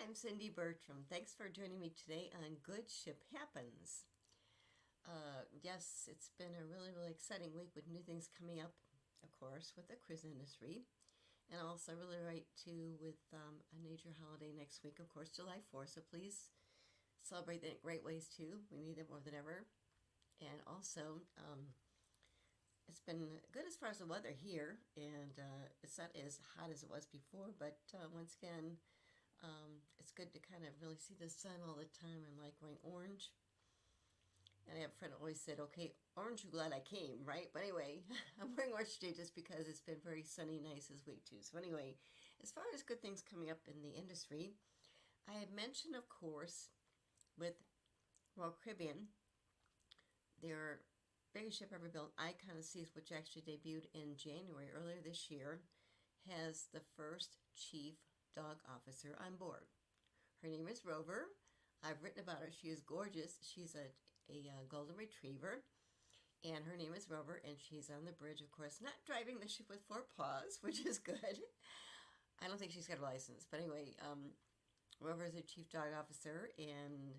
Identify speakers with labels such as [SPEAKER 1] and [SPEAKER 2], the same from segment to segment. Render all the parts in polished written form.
[SPEAKER 1] I'm Cindy Bertram. Thanks for joining me today on Good Ship Happens. Yes, it's been a really exciting week with new things coming up, of course, with the cruise industry. And also really right too with a major holiday next week, of course, July 4th. So please celebrate that in great ways too. We need it more than ever. And also, it's been good as far as the weather here, and it's not as hot as it was before, but once again, it's good to kind of really see the sun all the time. I'm like wearing orange. And I have a friend who always said, okay, orange, you glad I came, right? But anyway, I'm wearing orange today just because it's been very sunny, nice this week too. So anyway, as far as good things coming up in the industry, I had mentioned, of course, with Royal Caribbean, their biggest ship ever built, Icon of Seas, which actually debuted in January earlier this year, has the first chief dog officer on board. Her name is Rover. I've written about her. She is gorgeous. She's a golden retriever, and her name is Rover, and she's on the bridge, of course, not driving the ship with four paws, which is good. I don't think she's got a license, but anyway, Rover is a chief dog officer, and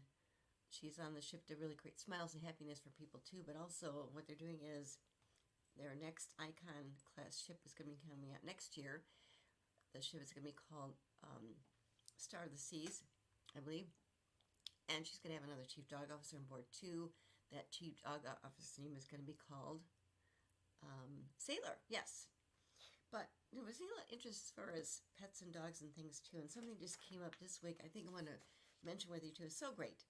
[SPEAKER 1] she's on the ship to really create smiles and happiness for people too. But also, what they're doing is their next Icon class ship is going to be coming out next year. The ship is going to be called Star of the Seas, I believe. And she's going to have another chief dog officer on board too. That chief dog officer's name is going to be called Sailor, yes. But there was a lot of interest as far as pets and dogs and things too. And something just came up this week I think I want to mention with you too. It's so great.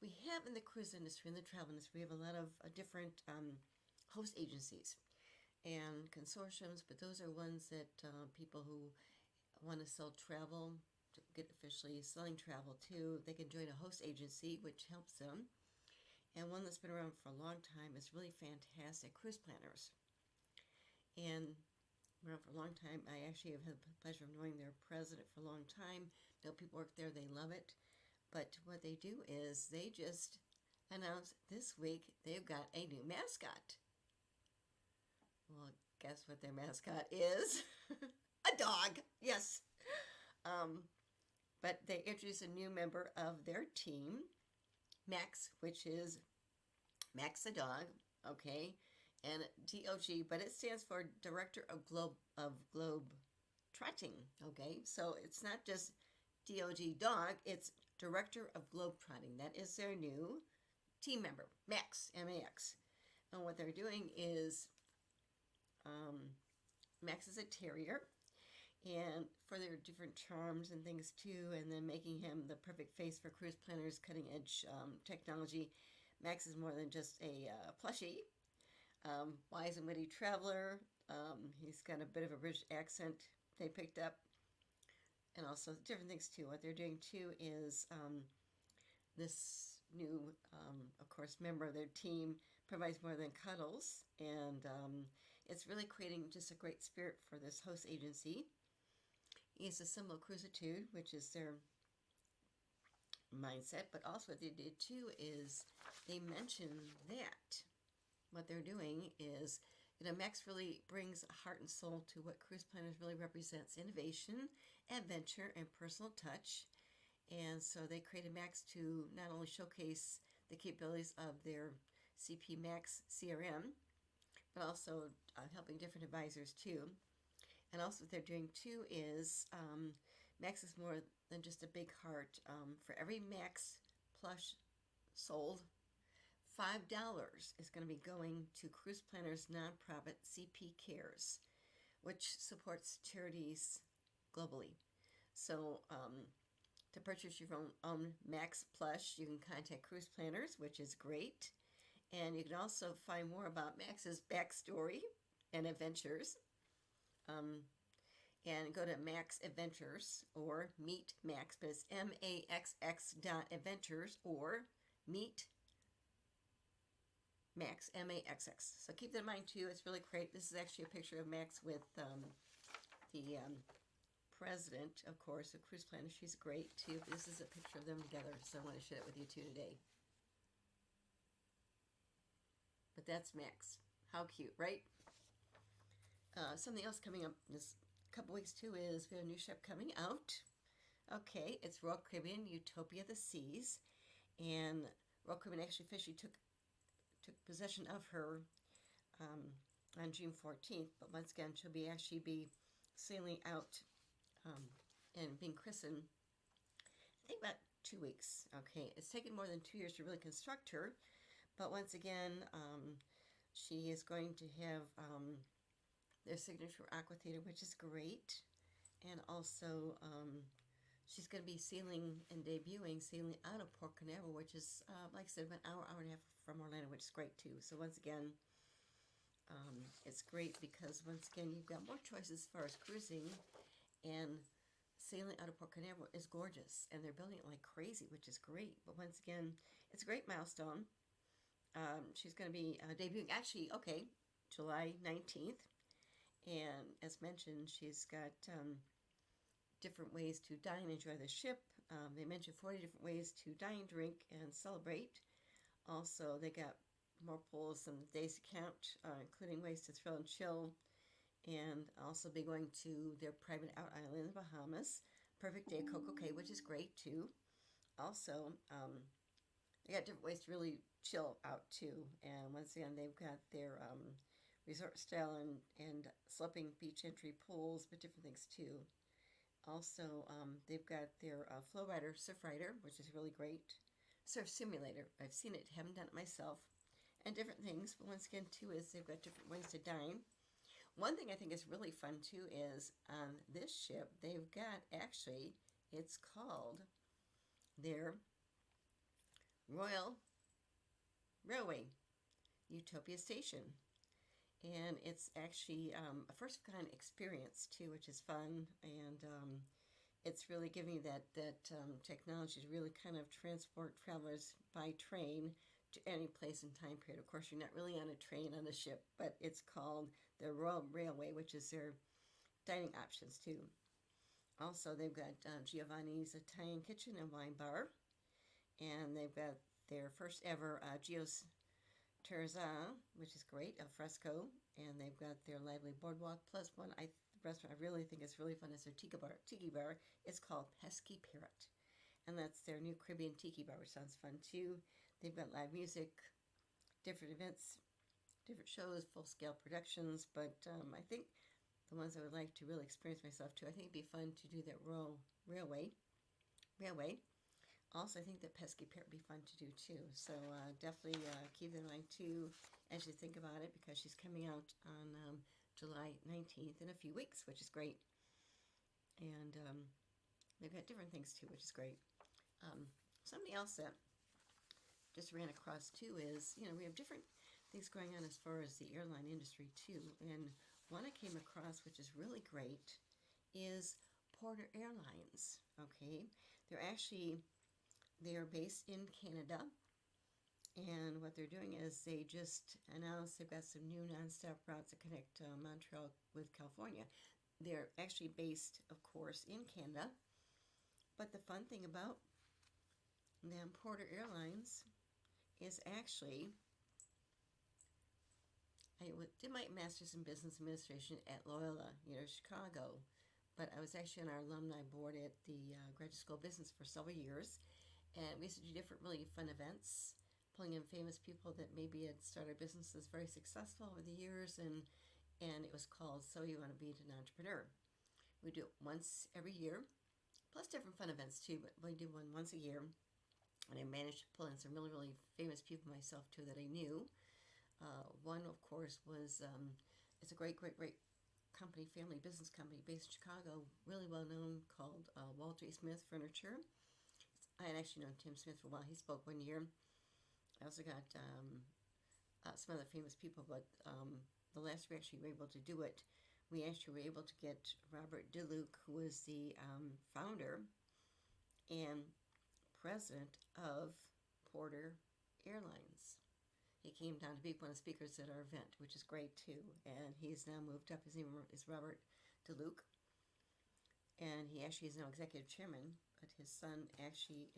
[SPEAKER 1] We have in the cruise industry, in the travel industry, we have a lot of different host agencies and consortiums, but those are ones that people who want to sell travel, to get officially selling travel too, they can join a host agency, which helps them. And one that's been around for a long time is really fantastic, Cruise Planners. And around for a long time. I actually have had the pleasure of knowing their president for a long time. Know people work there, they love it. But what they do is they just announced this week they've got a new mascot. Well, guess what their mascot is? A dog, yes. But they introduced a new member of their team, Max, which is Max the dog, okay, and DOG, but it stands for Director of Globe Trotting, okay? So it's not just DOG dog, it's Director of Globe Trotting. That is their new team member, Max, M-A-X. And what they're doing is Max is a terrier, and for their different charms and things too, and then making him the perfect face for Cruise Planners, cutting edge technology. Max is more than just a plushie. Wise and witty traveler. He's got a bit of a British accent they picked up, and also different things too. What they're doing too is this new, of course, member of their team provides more than cuddles, and it's really creating just a great spirit for this host agency. He's a symbol of cruisitude, which is their mindset, but also what they did too is they mentioned that what they're doing is, Max really brings heart and soul to what Cruise Planners really represents: innovation, adventure, and personal touch. And so they created Max to not only showcase the capabilities of their CP Max CRM, but also helping different advisors too. And also what they're doing too is Max is more than just a big heart. For every Max plush sold, $5 is going to be going to Cruise Planners nonprofit CP Cares, which supports charities globally. So to purchase your own Max plush, you can contact Cruise Planners, which is great. And you can also find more about Max's backstory and adventures. And go to Max Adventures or Meet Max, but it's MAXX.adventures or Meet Max, MAXX. So keep that in mind too. It's really great. This is actually a picture of Max with the president, of course, of Cruise Planner. She's great too. This is a picture of them together, so I want to share it with you too today. But that's Max. How cute, right? Something else coming up this couple weeks too is we have a new ship coming out. Okay, it's Royal Caribbean Utopia of the Seas, and Royal Caribbean actually officially took possession of her um, on June 14th. But once again, she'll actually be sailing out um, and being christened, I think, about 2 weeks. Okay, it's taken more than 2 years to really construct her, but once again, she is going to have their signature aqua theater, which is great, and also she's going to be sailing and sailing out of Port Canaveral, which is, like I said, about an hour and a half from Orlando, which is great too. So once again, it's great because once again you've got more choices as far as cruising, and sailing out of Port Canaveral is gorgeous, and they're building it like crazy, which is great. But once again, it's a great milestone. She's going to be debuting actually, okay, July 19th, and as mentioned, she's got different ways to dine and enjoy the ship. They mentioned 40 different ways to dine, drink, and celebrate. Also, they got more pools than the days to count, including ways to thrill and chill, and also be going to their private out island in the Bahamas. Perfect day Coco Cay, which is great too. Also, they got different ways to really chill out too. And once again, they've got their resort style and sloping beach entry pools, but different things too. Also, they've got their flow rider, surf rider, which is really great. Surf simulator. I've seen it, haven't done it myself. And different things. But once again, too, is they've got different ways to dine. One thing I think is really fun, too, is on this ship, they've got actually, it's called their Royal Railway Utopia Station. And it's actually a first-of-kind experience, too, which is fun. And it's really giving you that technology to really kind of transport travelers by train to any place and time period. Of course, you're not really on a train on the ship, but it's called the Royal Railway, which is their dining options, too. Also, they've got Giovanni's Italian Kitchen and Wine Bar. And they've got their first ever Gio's Terrazza, which is great, al fresco, and they've got their lively boardwalk. Plus, restaurant I really think is really fun is their tiki bar. It's called Pesky Parrot, and that's their new Caribbean tiki bar, which sounds fun too. They've got live music, different events, different shows, full-scale productions. But I think the ones I would like to really experience myself too, I think it'd be fun to do that Royal Railway. Also, I think that Pesky Parrot would be fun to do too. So definitely keep that in mind too as you think about it, because she's coming out on July 19th in a few weeks, which is great. And they've got different things too, which is great. Something else that just ran across too is, we have different things going on as far as the airline industry too. And one I came across, which is really great, is Porter Airlines. Okay, they are based in Canada, and what they're doing is they just announced they've got some new nonstop routes that connect Montreal with California. They're actually based, of course, in Canada, but the fun thing about them Porter Airlines is actually, I did my master's in business administration at Loyola, Chicago, but I was actually on our alumni board at the Graduate School of Business for several years. And we used to do different really fun events, pulling in famous people that maybe had started businesses very successful over the years, and it was called So You Want to Be an Entrepreneur. We do it once every year, plus different fun events too, but we do one once a year. And I managed to pull in some really, really famous people myself too that I knew. One, of course, was it's a great company, family business company based in Chicago, really well known, called Walter E. Smith Furniture. I had actually known Tim Smith for a while. He spoke one year. I also got some other famous people, but the last we actually were able to do it, we actually were able to get Robert DeLuke, who was the founder and president of Porter Airlines. He came down to be one of the speakers at our event, which is great too. And he's now moved up. His name is Robert DeLuke. And he actually is now executive chairman, but his son actually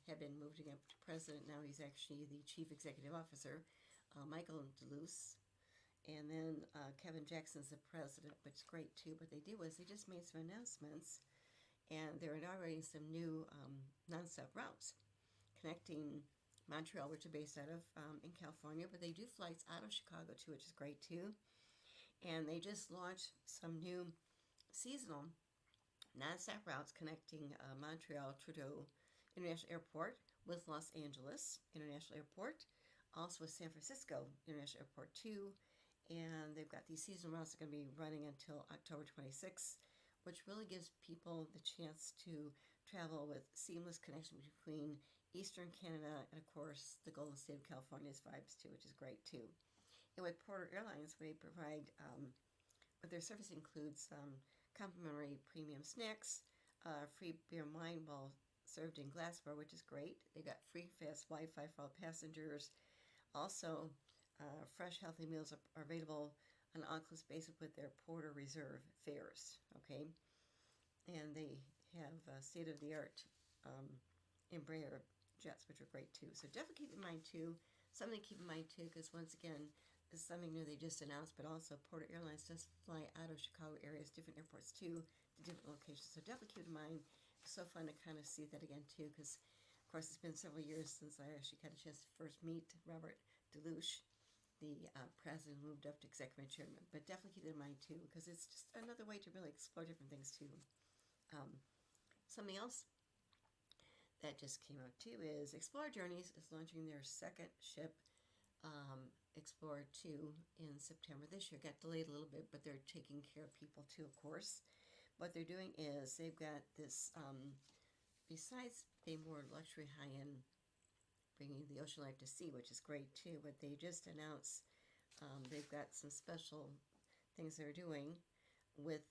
[SPEAKER 1] had been moving up to president. Now he's actually the chief executive officer, Michael DeLuce. And then Kevin Jackson's the president, which is great too. What they did was they just made some announcements, and they're inaugurating some new nonstop routes connecting Montreal, which are based out of in California, but they do flights out of Chicago too, which is great too. And they just launched some new seasonal nonstop routes connecting Montreal Trudeau International Airport with Los Angeles International Airport, also with San Francisco International Airport too. And they've got these seasonal routes that are going to be running until October 26th, which really gives people the chance to travel with seamless connection between Eastern Canada and, of course, the Golden State of California's vibes too, which is great too. And with Porter Airlines, they provide, what their service includes complimentary premium snacks, free beer and wine while served in glassware, which is great. They got free fast Wi-Fi for all passengers. Also, fresh healthy meals are available on an all-inclusive basis with their Porter Reserve fares. Okay, and they have state-of-the-art Embraer jets, which are great too. So definitely keep in mind too. Something to keep in mind too, because once again, this is something new they just announced, but also Porter Airlines does fly out of Chicago areas, different airports too, to different locations. So definitely keep in mind. It's so fun to kind of see that again too, because of course it's been several years since I actually got a chance to first meet Robert Delouche, the president who moved up to executive chairman. But definitely keep it in mind too, because it's just another way to really explore different things too. Something else that just came out too is Explorer Journeys is launching their second ship, Explorer 2, in September this year. Got delayed a little bit, but they're taking care of people too, of course. What they're doing is they've got this, besides being more luxury high-end, bringing the ocean life to sea, which is great too, but they just announced they've got some special things they're doing with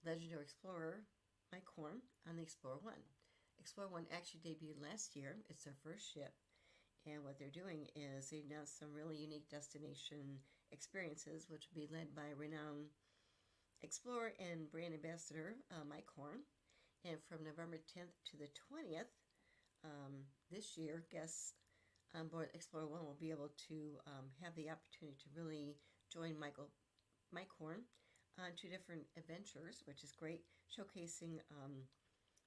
[SPEAKER 1] legendary explorer Mike Horn on the Explorer 1. Explorer 1 actually debuted last year. It's their first ship. And what they're doing is they announced some really unique destination experiences, which will be led by renowned explorer and brand ambassador Mike Horn. And from November 10th to the 20th this year, guests on board Explorer 1 will be able to have the opportunity to really join Mike Horn on 2 different adventures, which is great, showcasing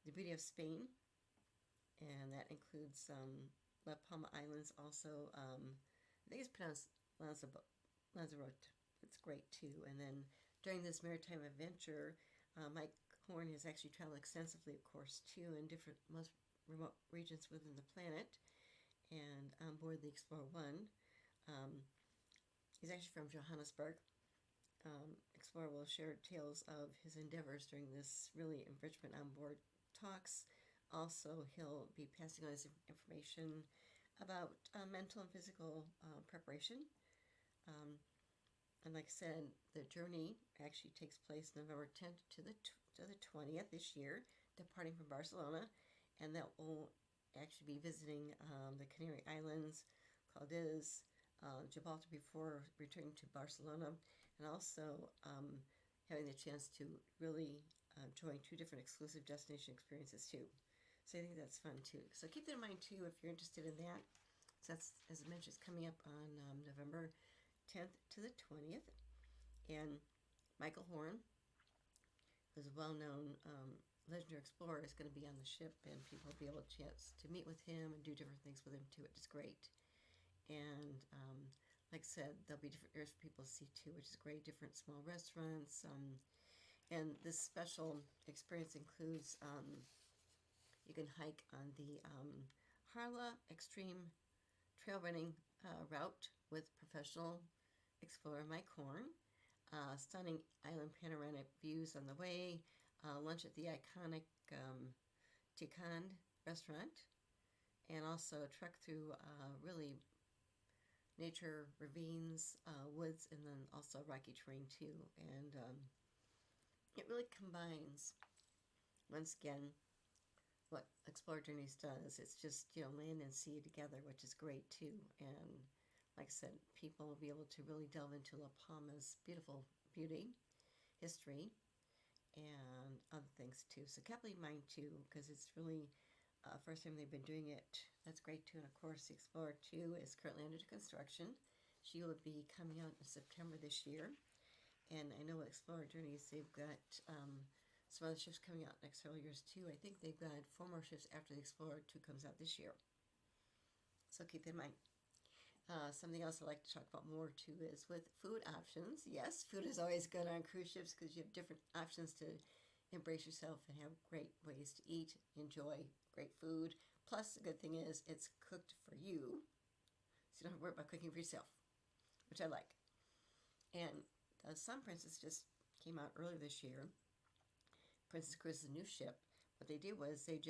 [SPEAKER 1] the beauty of Spain, and that includes La Palma Islands, also, I think it's pronounced Lanzarote. It's great too. And then during this maritime adventure, Mike Horn has actually traveled extensively, of course, too, in different, most remote regions within the planet. And on board the Explorer 1, he's actually from Johannesburg. Explorer will share tales of his endeavors during this really enrichment on board talks. Also, he'll be passing on his information about mental and physical preparation. And like I said, the journey actually takes place November 10th to the 20th this year, departing from Barcelona, and that will actually be visiting the Canary Islands, Caldes, Gibraltar before returning to Barcelona, and also having the chance to really join 2 different exclusive destination experiences too. So I think that's fun too. So keep that in mind too if you're interested in that. So that's, as I mentioned, it's coming up on November 10th to the 20th. And Michael Horn, who's a well-known legendary explorer, is going to be on the ship, and people will be able to chance to meet with him and do different things with him too, which is great. And like I said, there'll be different areas for people to see too, which is great. Different small restaurants. And this special experience includes you can hike on the Harla Extreme Trail Running route with professional explorer Mike Horn. Stunning island panoramic views on the way. Lunch at the iconic Tikand restaurant. And also trek through really nature, ravines, woods, and then also rocky terrain too. And it really combines, once again, what Explorer Journeys does. It's just, land and sea together, which is great too. And like I said, people will be able to really delve into La Palma's beautiful beauty, history, and other things too. So keep in mind too, because it's really first time they've been doing it. That's great too. And of course, the Explorer 2 is currently under construction. She will be coming out in September this year. And I know with Explorer Journeys, they've got some other ships coming out next several years too. I think they've got 4 more ships after the Explorer 2 comes out this year. So keep that in mind. Something else I'd like to talk about more too is with food options. Yes, food is always good on cruise ships because you have different options to embrace yourself and have great ways to eat, enjoy great food. Plus, the good thing is it's cooked for you, so you don't have to worry about cooking for yourself, which I like. And the Sun Princess just came out earlier this year. Princess Cruises, a new ship. What they did was they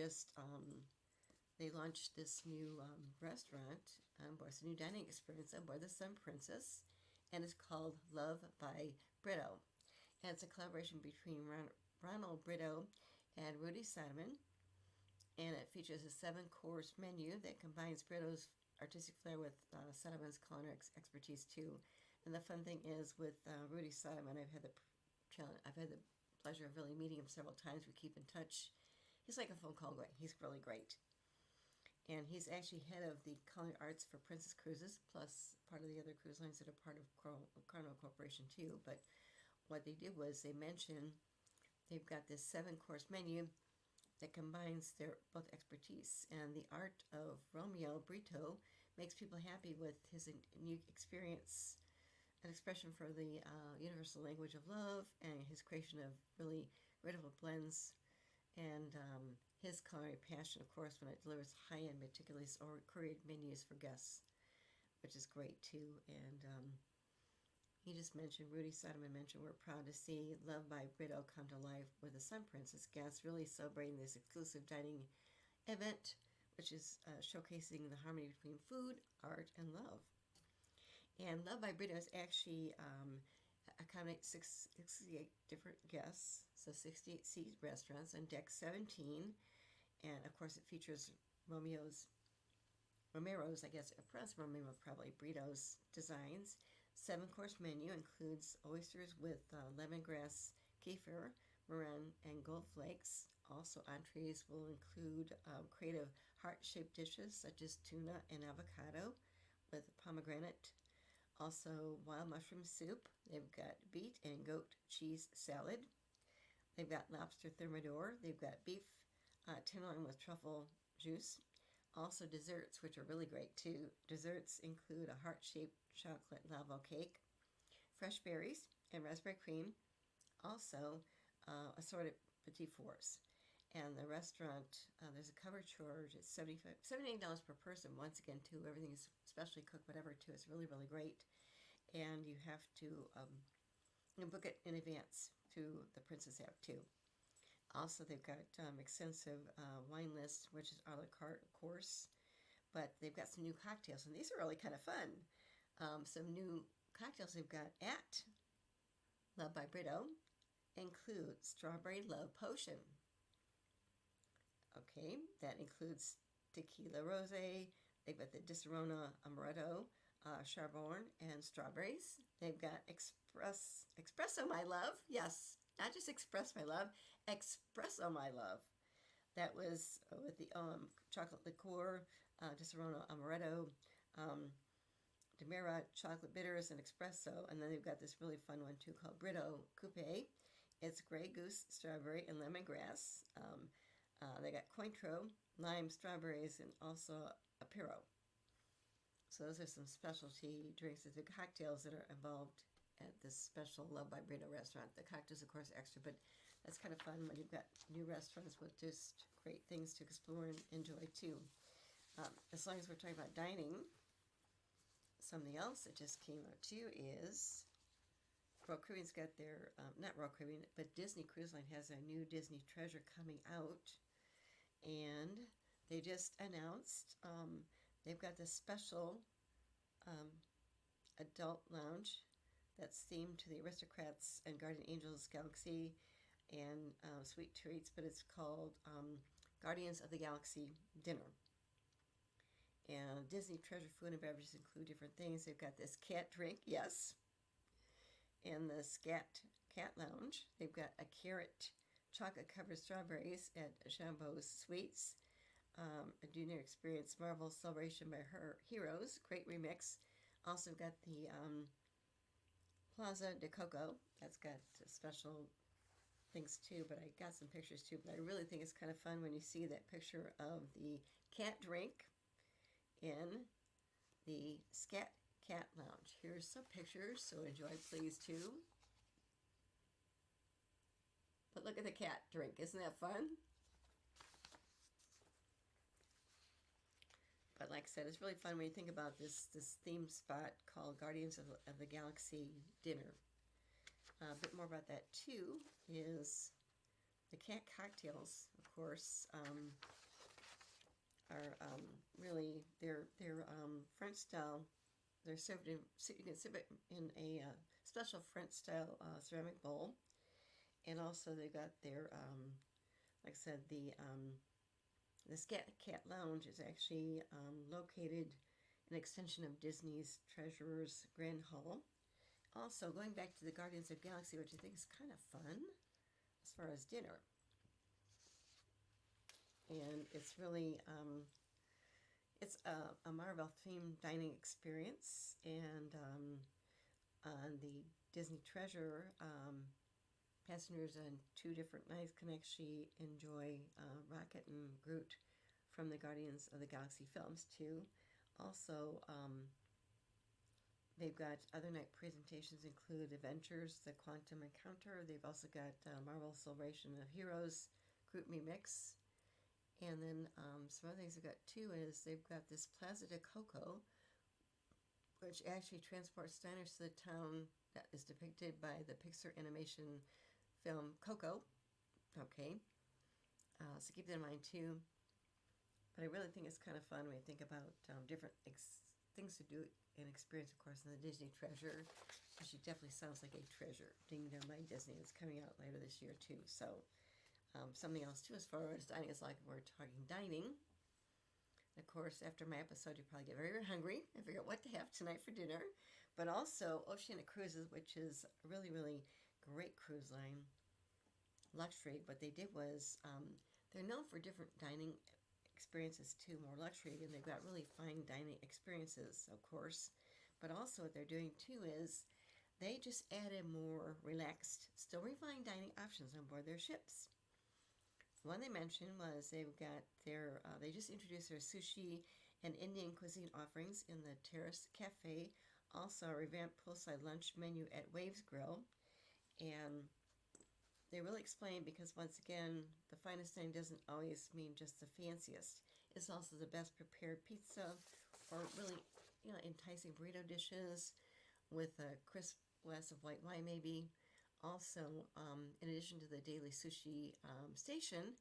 [SPEAKER 1] launched this new restaurant on board. It's a new dining experience on board the Sun Princess, and it's called Love by Brito. And it's a collaboration between Ronald Brito and Rudy Simon, and it features a 7-course menu that combines Brito's artistic flair with Simon's culinary expertise too. And the fun thing is with Rudy Simon, I've had the pleasure of really meeting him several times. We keep in touch. He's like a phone call away. He's really great. And he's actually head of the culinary arts for Princess Cruises, plus part of the other cruise lines that are part of Carnival Corporation too. But what they did was they mentioned they've got this 7-course menu that combines their both expertise, and the art of Romeo Brito makes people happy with his unique experience, an expression for the universal language of love, and his creation of really beautiful blends, and his culinary passion, of course, when it delivers high-end, meticulous, or curated menus for guests, which is great too. And he just mentioned, Rudy Simon mentioned, we're proud to see Love by Brito come to life with the Sun Princess guests, really celebrating this exclusive dining event, which is showcasing the harmony between food, art, and love. And Love by Brito is actually accommodates 68 different guests, so 68 seat restaurants on deck 17. And of course, it features Romero's, I guess, Romero, probably Brito's designs. 7-course menu includes oysters with lemongrass kefir, meringue, and gold flakes. Also, entrees will include creative heart-shaped dishes such as tuna and avocado with pomegranate. Also, wild mushroom soup. They've got beet and goat cheese salad. They've got lobster thermidor. They've got beef tenderloin with truffle juice. Also, desserts, which are really great too. Desserts include a heart-shaped chocolate lava cake, fresh berries, and raspberry cream. Also, assorted petit fours. And the restaurant, there's a cover charge. It's $78 per person. Once again, too, everything is specially cooked, whatever, too. It's really, really great. And you have to book it in advance through the Princess app, too. Also, they've got extensive wine lists, which is a la carte, of course. But they've got some new cocktails, and these are really kind of fun. Some new cocktails they've got at Love by Brito include Strawberry Love Potion. Okay, that includes tequila rosé. They've got the Disaronno Amaretto, Charbonne, and strawberries. They've got Espresso My Love. Yes, not just Express My Love, Espresso My Love. That was with the chocolate liqueur, Disaronno Amaretto, Demerara chocolate bitters, and espresso. And then they've got this really fun one too called Brito Coupe. It's Grey Goose, strawberry, and lemongrass. They got Cointreau, lime, strawberries, and also Apero. So those are some specialty drinks, the cocktails that are involved at this special Love by Brito restaurant. The cocktails, of course, extra, but that's kind of fun when you've got new restaurants with just great things to explore and enjoy too. As long as we're talking about dining, something else that just came out too is Royal Caribbean's got their, not Royal Caribbean, but Disney Cruise Line has a new Disney Treasure coming out. And they just announced they've got this special adult lounge that's themed to the Aristocrats and Guardian Angels Galaxy and Sweet Treats, but it's called Guardians of the Galaxy Dinner. And Disney Treasure food and beverages include different things. They've got this cat drink, yes, and the Scat Cat Lounge. They've got a carrot chocolate-covered strawberries at Chambeau's Sweets. A dinner experience, Marvel Celebration by Her Heroes. Great remix. Also got the Plaza de Coco. That's got a special things too, but I got some pictures too. But I really think it's kind of fun when you see that picture of the cat drink in the Scat Cat Lounge. Here's some pictures, so enjoy please too. But look at the cat drink. Isn't that fun? But like I said, it's really fun when you think about this theme spot called Guardians of the Galaxy Dinner. A bit more about that too is the cat cocktails, of course, are really they're French style. They're served in, you can serve it in a special French style ceramic bowl, and also they got their like I said, the Scat Cat Lounge is actually located an extension of Disney's Treasurer's Grand Hall. Also, going back to the Guardians of the Galaxy, which I think is kind of fun as far as dinner. And it's really, it's a Marvel-themed dining experience. And on the Disney Treasure, passengers on 2 different nights can actually enjoy Rocket and Groot from the Guardians of the Galaxy films too. Also, they've got other night presentations include Adventures, The Quantum Encounter. They've also got Marvel Celebration of Heroes, Groot Remix. And then some other things they've got too is they've got this Plaza de Coco, which actually transports diners to the town that is depicted by the Pixar animation film Coco. Okay, so keep that in mind too. But I really think it's kind of fun when you think about different things to do and experience, of course, in the Disney Treasure, which definitely sounds like a treasure. Ding Dong by Disney. It's coming out later this year too. So something else too as far as dining is like we're talking dining. Of course, after my episode, you probably get very, very hungry and figure out what to have tonight for dinner. But also Oceania Cruises, which is a really, really great cruise line, luxury. What they did was they're known for different dining experiences too, more luxury, and they've got really fine dining experiences, of course. But also what they're doing too is they just added more relaxed, still refined dining options on board their ships. One they mentioned was they've got their, they just introduced their sushi and Indian cuisine offerings in the Terrace Cafe. Also a revamped poolside lunch menu at Waves Grill. And they really explain, because once again, the finest dining doesn't always mean just the fanciest. It's also the best prepared pizza or really, enticing burrito dishes with a crisp glass of white wine maybe. Also, in addition to the daily sushi station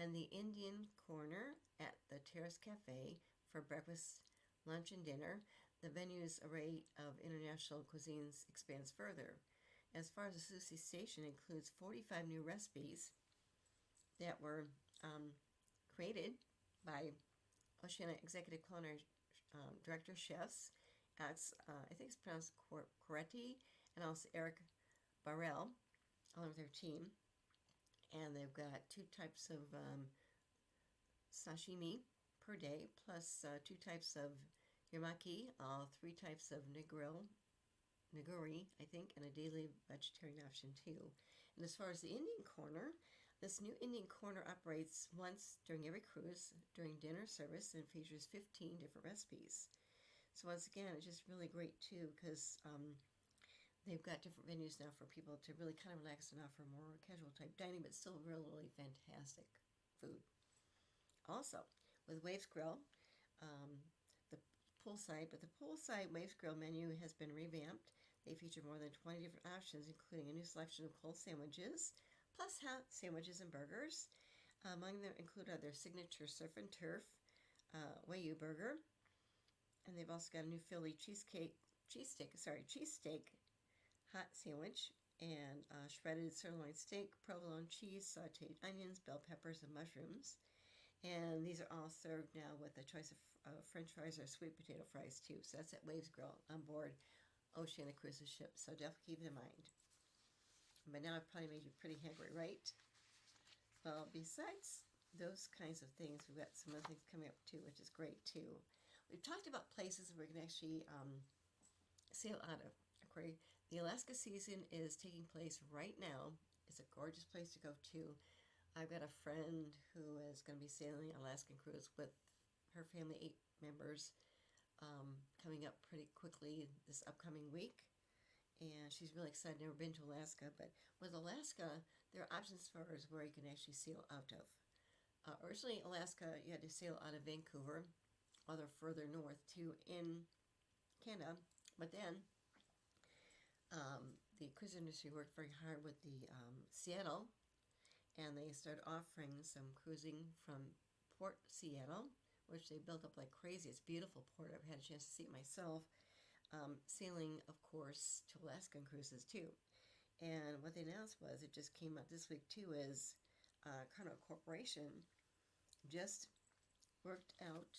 [SPEAKER 1] and the Indian corner at the Terrace Cafe for breakfast, lunch, and dinner, the venue's array of international cuisines expands further. As far as the sushi station, includes 45 new recipes that were created by Oceania Executive Culinary Director Chefs. I think it's pronounced Coretti, and also Eric Barrel, along with their team. And they've got 2 types of sashimi per day, plus 2 types of yamaki, 3 types of niguri, I think, and a daily vegetarian option too. And as far as the Indian corner, this new Indian corner operates once during every cruise during dinner service and features 15 different recipes. So once again, it's just really great too, because they've got different venues now for people to really kind of relax and offer more casual type dining, but still really, really fantastic food. Also, with Waves Grill, the poolside Waves Grill menu has been revamped. They feature more than 20 different options, including a new selection of cold sandwiches, plus hot sandwiches and burgers. Among them include their signature surf and turf Wagyu burger, and they've also got a new Philly cheesesteak hot sandwich, and shredded sirloin steak, provolone cheese, sauteed onions, bell peppers, and mushrooms. And these are all served now with a choice of french fries or sweet potato fries too. So that's at Waves Grill on board Oceania Cruises ship. So definitely keep it in mind. But now I've probably made you pretty hungry, right? Well, besides those kinds of things, we've got some other things coming up too, which is great too. We've talked about places where we can actually sail out of. Okay? The Alaska season is taking place right now It's a gorgeous place to go to. I've got a friend who is going to be sailing an Alaskan cruise with her family, 8 members, coming up pretty quickly this upcoming week. And she's really excited. Never been to Alaska, but with Alaska, there are options as far as where you can actually sail out of. Originally, Alaska, you had to sail out of Vancouver, other further north to in Canada, but then the cruise industry worked very hard with the Seattle, and they started offering some cruising from Port Seattle, which they built up like crazy. It's a beautiful port. I've had a chance to see it myself. Sailing, of course, to Alaskan cruises too. And what they announced was, it just came out this week too, is Carnival Corporation just worked out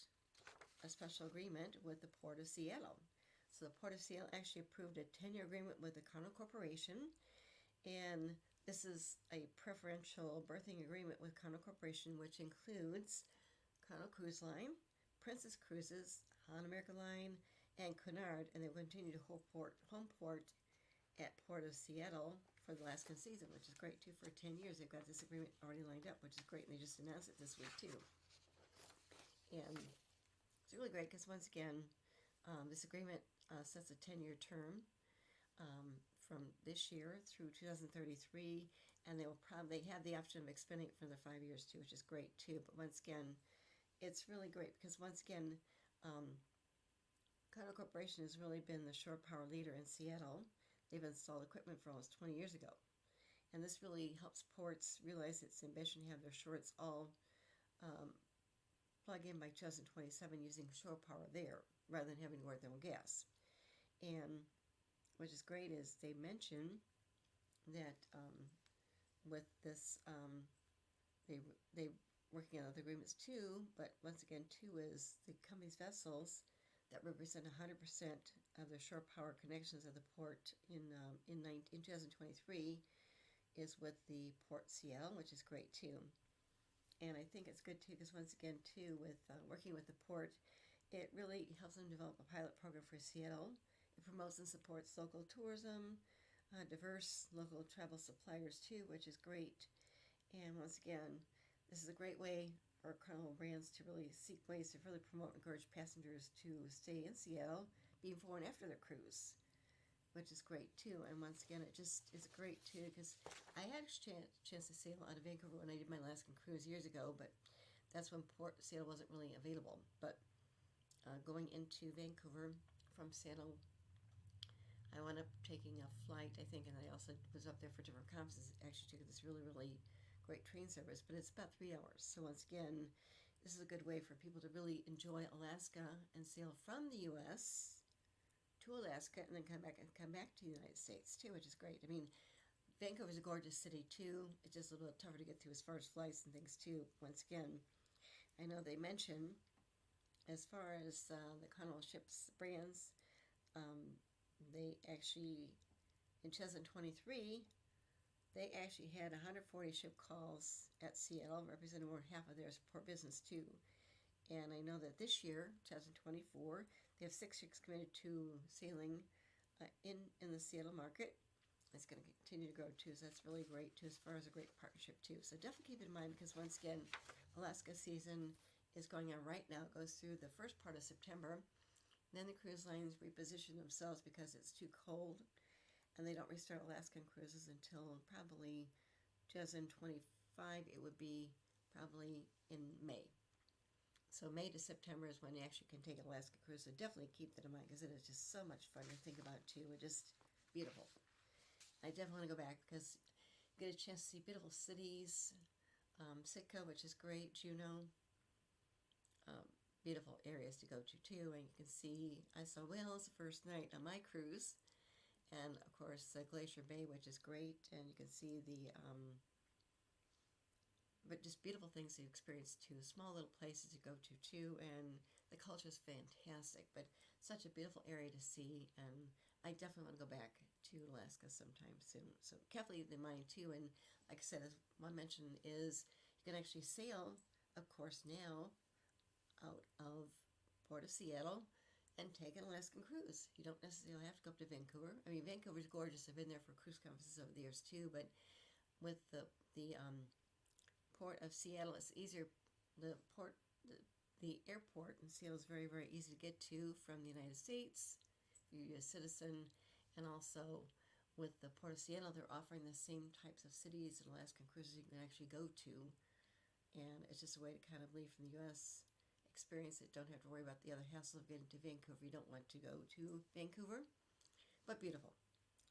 [SPEAKER 1] a special agreement with the Port of Seattle. So the Port of Seattle actually approved a 10-year agreement with the Carnival Corporation, and this is a preferential berthing agreement with Carnival Corporation, which includes Carnival Cruise Line, Princess Cruises, Han America Line, and Cunard, and they will continue to home port at Port of Seattle for the Alaskan season, which is great too. For 10 years, they've got this agreement already lined up, which is great, and they just announced it this week too. And it's really great because, once again, this agreement sets a 10-year term from this year through 2033, and they have the option of extending it for the 5 years too, which is great too. But once again, it's really great because, once again, Carnival Corporation has really been the shore power leader in Seattle. They've installed equipment for almost 20 years ago, and this really helps ports realize its ambition to have their shorts all plug in by 2027 using shore power there, rather than having to work their own gas. And which is great is they mention that with this, they working on other agreements too, but once again too is the company's vessels that represent 100% of the shore power connections of the port in 2023 is with the Port Seattle, which is great too. And I think it's good too because, once again too, with working with the port, it really helps them develop a pilot program for Seattle. It promotes and supports local tourism, diverse local travel suppliers too, which is great. And once again, this is a great way for Carnival brands to really seek ways to really promote and encourage passengers to stay in Seattle before and after their cruise, which is great too. And once again, it just is great too because I had a chance to sail out of Vancouver when I did my Alaskan cruise years ago, but that's when Port Seattle wasn't really available. But going into Vancouver from Seattle, I wound up taking a flight, I think, and I also was up there for different conferences. Actually took this really, really great train service, but it's about 3 hours. So once again, this is a good way for people to really enjoy Alaska and sail from the U.S. to Alaska and then come back to the United States too, which is great. I mean, Vancouver's a gorgeous city too. It's just a little tougher to get through as far as flights and things too. Once again, I know they mention, as far as the Carnival ships brands, they actually, in 2023, they actually had 140 ship calls at Seattle, representing more than half of their port business too. And I know that this year, 2024, they have 6 ships committed to sailing in the Seattle market. It's going to continue to grow too, so that's really great too, as far as a great partnership too. So definitely keep in mind, because once again, Alaska season is going on right now. It goes through the first part of September. Then the cruise lines reposition themselves because it's too cold, and they don't restart Alaskan cruises until probably 2025. It would be probably in May. So May to September is when you actually can take an Alaska cruise. So definitely keep that in mind because it is just so much fun to think about too. It's just beautiful. I definitely want to go back because you get a chance to see beautiful cities. Sitka, which is great. Juneau. Beautiful areas to go to too. And you can see, I saw whales the first night on my cruise. And of course, Glacier Bay, which is great, and you can see but just beautiful things to experience too. Small little places to go to too, and the culture is fantastic. But such a beautiful area to see, and I definitely want to go back to Alaska sometime soon. So carefully in mind too. And like I said, as one mentioned, is you can actually sail, of course, now out of Port of Seattle and take an Alaskan cruise. You don't necessarily have to go up to Vancouver. I mean, Vancouver's gorgeous. I've been there for cruise conferences over the years too, but with the port of Seattle, it's easier. The port, the airport in Seattle is very, very easy to get to from the United States if you're a citizen, and also with the Port of Seattle, they're offering the same types of cities and Alaskan cruises you can actually go to, and it's just a way to kind of leave from the U.S., experience it, don't have to worry about the other hassle of getting to Vancouver. You don't want to go to Vancouver, but beautiful.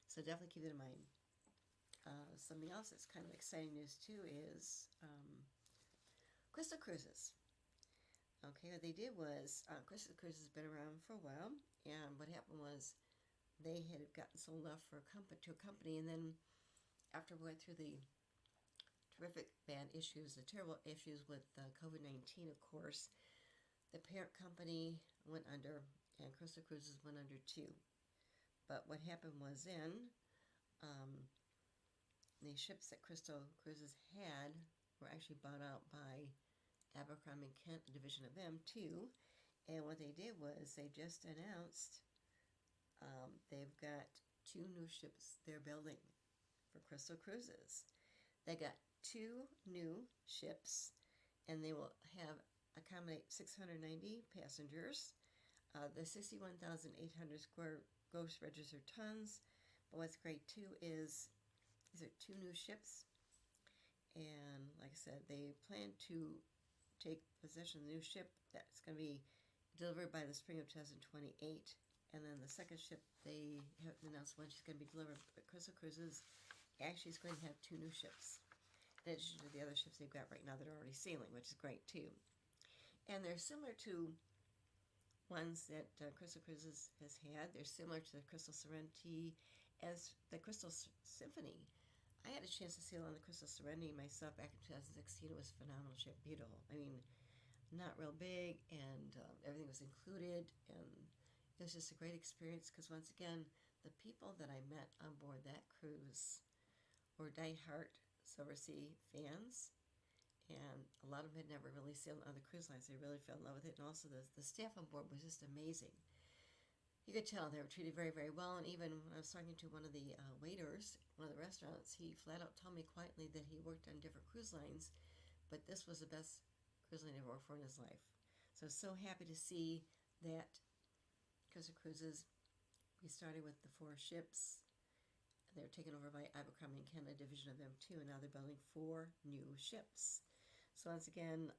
[SPEAKER 1] So definitely keep that in mind. Something else that's kind of exciting news too is Crystal Cruises. Okay, what they did was Crystal Cruises has been around for a while, and what happened was they had gotten sold off to a company, and then after we went through the terrific bad issues, the terrible issues with COVID-19, of course, the parent company went under, and Crystal Cruises went under too. But what happened was the ships that Crystal Cruises had were actually bought out by Abercrombie & Kent, a division of them too. And what they did was they just announced they've got 2 new ships they're building for Crystal Cruises. They got 2 new ships, and they will accommodate 690 passengers. The 61,800 square gross registered tons. But what's great too is these are 2 new ships, and like I said, they plan to take possession of the new ship that's going to be delivered by the spring of 2028. And then the second ship, they haven't announced when she's going to be delivered, but Crystal Cruises actually is going to have 2 new ships, in addition to the other ships they've got right now that are already sailing, which is great too. And they're similar to ones that Crystal Cruises has had. They're similar to the Crystal Serenity as the Crystal Symphony. I had a chance to sail on the Crystal Serenity myself back in 2016. It was a phenomenal ship, beautiful. I mean, not real big, and everything was included, and it was just a great experience because, once again, the people that I met on board that cruise were diehard Silversea fans, and a lot of them had never really sailed on other cruise lines. They really fell in love with it, and also the staff on board was just amazing. You could tell they were treated very, very well, and even when I was talking to one of the waiters, one of the restaurants, he flat out told me quietly that he worked on different cruise lines, but this was the best cruise line he ever worked for in his life. So happy to see that Crystal Cruises, we started with the 4 ships. They were taken over by Abercrombie & Kent, a division of them too, and now they're building 4 new ships. So once again,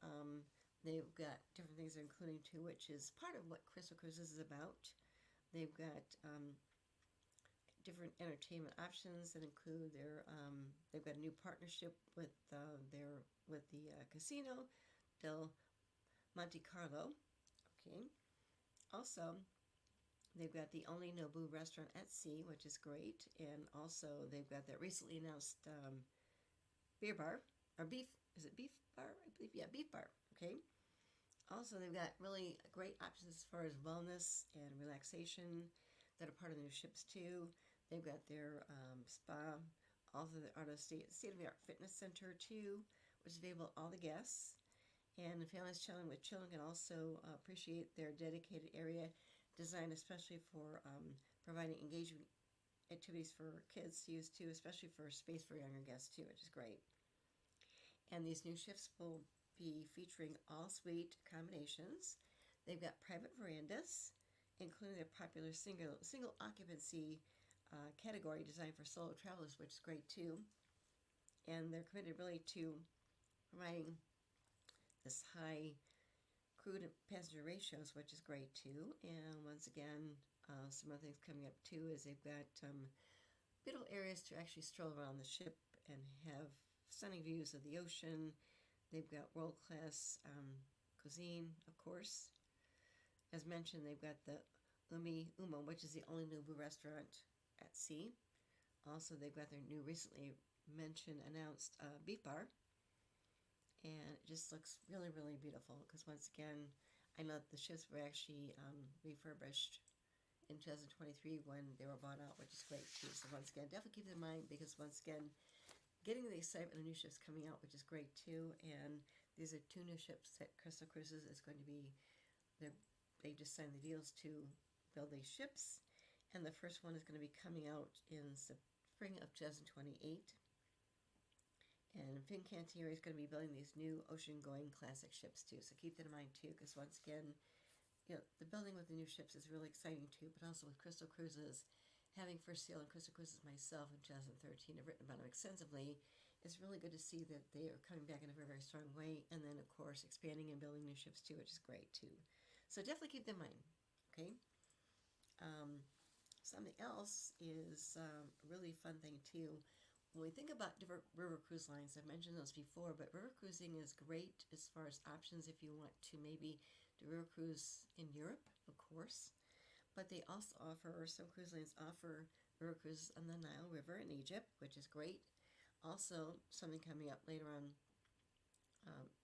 [SPEAKER 1] they've got different things they're including too, which is part of what Crystal Cruises is about. They've got different entertainment options that include they've got a new partnership with the Casino del Monte Carlo. Okay. Also, they've got the only Nobu restaurant at sea, which is great, and also they've got that recently announced beer bar or beef. Is it beef bar? I believe, yeah, beef bar. Okay. Also, they've got really great options as far as wellness and relaxation that are part of the new ships too. They've got their spa, also the state-of-the-art fitness center too, which is available to all the guests. And the families chilling with children can also appreciate their dedicated area designed especially for providing engaging activities for kids to use too, especially for space for younger guests too, which is great. And these new ships will be featuring all suite accommodations. They've got private verandas, including their popular single occupancy category designed for solo travelers, which is great too. And they're committed really to providing this high crew to passenger ratios, which is great too. And once again, some other things coming up too is they've got beautiful areas to actually stroll around the ship and have stunning views of the ocean. They've got world-class cuisine, of course. As mentioned, they've got the Umi Umo, which is the only Nobu restaurant at sea. Also, they've got their new, recently announced beef bar. And it just looks really, really beautiful because, once again, I know that the ships were actually refurbished in 2023 when they were bought out, which is great too. So once again, definitely keep it in mind because, once again, getting the excitement of new ships coming out, which is great too. And these are 2 new ships that Crystal Cruises is going to be, they just signed the deals to build these ships. And the first one is going to be coming out in spring of 2028. And Fincantieri is going to be building these new ocean-going classic ships too. So keep that in mind too, because once again, the building with the new ships is really exciting too. But also with Crystal Cruises, having first sailed on Crystal Cruises myself in 2013, I've written about them extensively. It's really good to see that they are coming back in a very, very strong way. And then, of course, expanding and building new ships too, which is great too. So definitely keep that in mind. Okay. Something else is a really fun thing too. When we think about different river cruise lines, I've mentioned those before, but river cruising is great as far as options if you want to maybe do river cruise in Europe, of course. But they also offer, some cruise lines offer river cruises on the Nile River in Egypt, which is great. Also, something coming up later on,